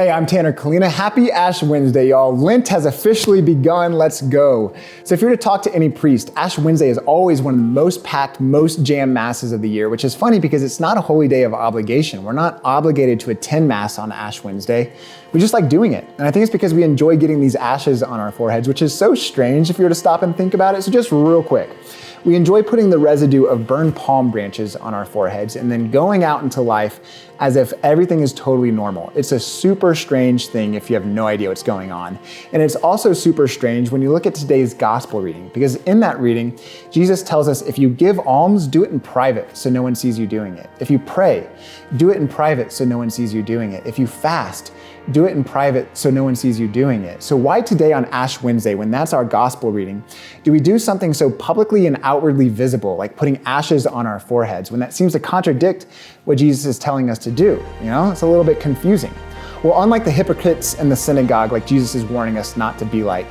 Hey, I'm Tanner Kalina. Happy Ash Wednesday, y'all. Lent has officially begun. Let's go. So if you're to talk to any priest, Ash Wednesday is always one of the most packed, most jammed masses of the year, which is funny because it's not a holy day of obligation. We're not obligated to attend Mass on Ash Wednesday. We just like doing it. And I think it's because we enjoy getting these ashes on our foreheads, which is so strange if you were to stop and think about it. So just real quick. We enjoy putting the residue of burned palm branches on our foreheads and then going out into life as if everything is totally normal. It's a super strange thing if you have no idea what's going on. And it's also super strange when you look at today's gospel reading, because in that reading, Jesus tells us if you give alms, do it in private so no one sees you doing it. If you pray, do it in private so no one sees you doing it. If you fast, do it in private so no one sees you doing it. So why today on Ash Wednesday, when that's our gospel reading, do we do something so publicly and outwardly visible, like putting ashes on our foreheads, when that seems to contradict what Jesus is telling us to do? You know, it's a little bit confusing. Well, unlike the hypocrites in the synagogue, like Jesus is warning us not to be like,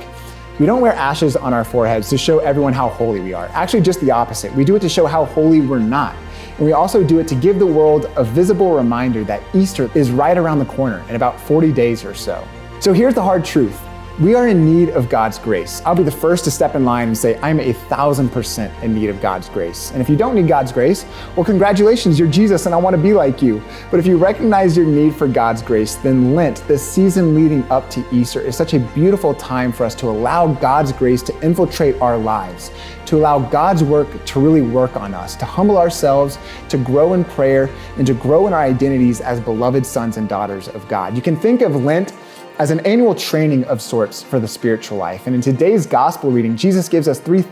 we don't wear ashes on our foreheads to show everyone how holy we are. Actually, just the opposite. We do it to show how holy we're not. And we also do it to give the world a visible reminder that Easter is right around the corner in about 40 days or so. So here's the hard truth. We are in need of God's grace. I'll be the first to step in line and say, I'm 1,000% in need of God's grace. And if you don't need God's grace, well, congratulations, you're Jesus and I want to be like you. But if you recognize your need for God's grace, then Lent, the season leading up to Easter, is such a beautiful time for us to allow God's grace to infiltrate our lives, to allow God's work to really work on us, to humble ourselves, to grow in prayer, and to grow in our identities as beloved sons and daughters of God. You can think of Lent as an annual training of sorts for the spiritual life. And in today's gospel reading, Jesus gives us three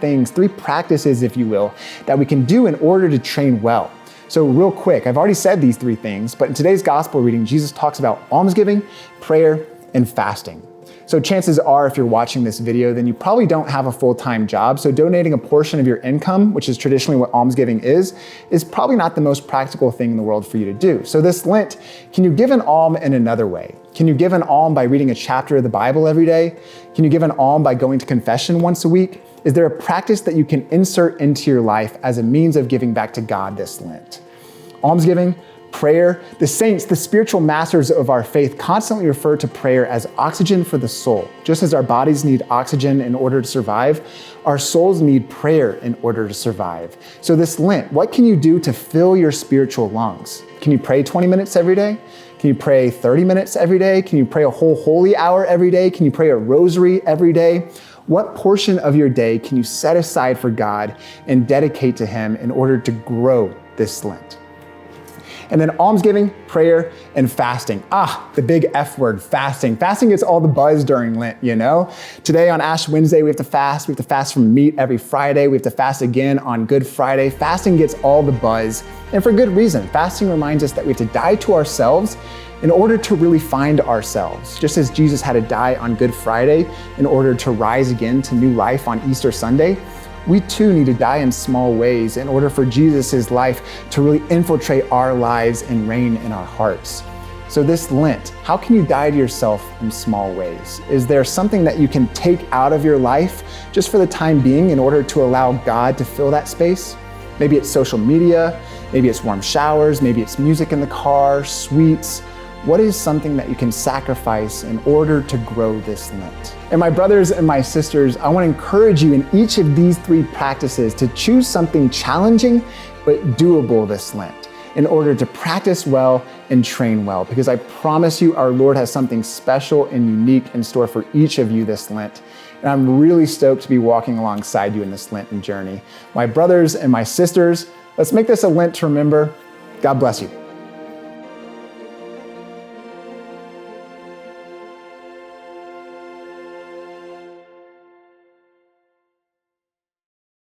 practices, if you will, that we can do in order to train well. So real quick, I've already said these three things, but in today's gospel reading, Jesus talks about almsgiving, prayer, and fasting. So chances are, if you're watching this video, then you probably don't have a full-time job. So donating a portion of your income, which is traditionally what almsgiving is probably not the most practical thing in the world for you to do. So this Lent, can you give an alm in another way? Can you give an alm by reading a chapter of the Bible every day? Can you give an alm by going to confession once a week? Is there a practice that you can insert into your life as a means of giving back to God this Lent? Almsgiving, prayer. The saints, the spiritual masters of our faith, constantly refer to prayer as oxygen for the soul. Just as our bodies need oxygen in order to survive, our souls need prayer in order to survive. So this Lent, what can you do to fill your spiritual lungs? Can you pray 20 minutes every day? Can you pray 30 minutes every day? Can you pray a whole holy hour every day? Can you pray a rosary every day? What portion of your day can you set aside for God and dedicate to Him in order to grow this Lent? And then almsgiving, prayer, and fasting. The big F word, fasting. Fasting gets all the buzz during Lent, you know? Today on Ash Wednesday, we have to fast. We have to fast from meat every Friday. We have to fast again on Good Friday. Fasting gets all the buzz, and for good reason. Fasting reminds us that we have to die to ourselves in order to really find ourselves. Just as Jesus had to die on Good Friday in order to rise again to new life on Easter Sunday, we too need to die in small ways in order for Jesus' life to really infiltrate our lives and reign in our hearts. So this Lent, how can you die to yourself in small ways? Is there something that you can take out of your life just for the time being in order to allow God to fill that space? Maybe it's social media, maybe it's warm showers, maybe it's music in the car, sweets. What is something that you can sacrifice in order to grow this Lent? And my brothers and my sisters, I want to encourage you in each of these three practices to choose something challenging but doable this Lent in order to practice well and train well. Because I promise you, our Lord has something special and unique in store for each of you this Lent. And I'm really stoked to be walking alongside you in this Lenten journey. My brothers and my sisters, let's make this a Lent to remember. God bless you.